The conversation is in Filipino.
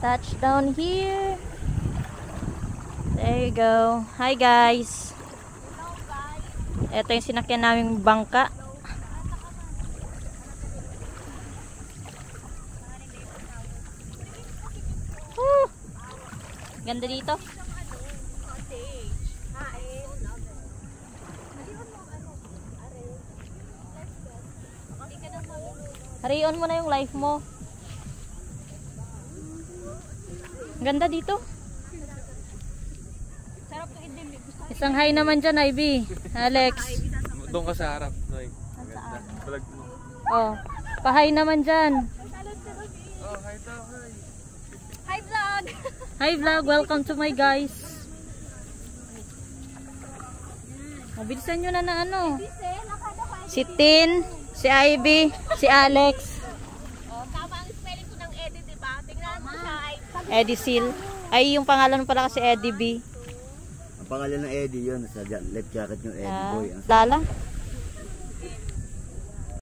Touchdown here. There you go. Hi guys. Ito yung sinakyan naming bangka. Ganda dito. Harion mo na yung life mo. Ganda dito. Isang hi naman dyan, Ivy. Alex. Doon ka sa harap. Vlog mo. Oh, pa-hi naman dyan. Oh, hi daw, hi. Hi vlog! Hi vlog, welcome to my guys. Mabilisan nyo na ano. Si Tin, si Ivy, si Alex. Oh, tama ang spelling ko ng Eddie, diba? Tingnan mo siya ay... Eddie Seal. Ay, yung pangalan pala kasi Eddie B. Ang pangalan ng Eddie yun, sa left jacket yung Eddie Boy. Lala?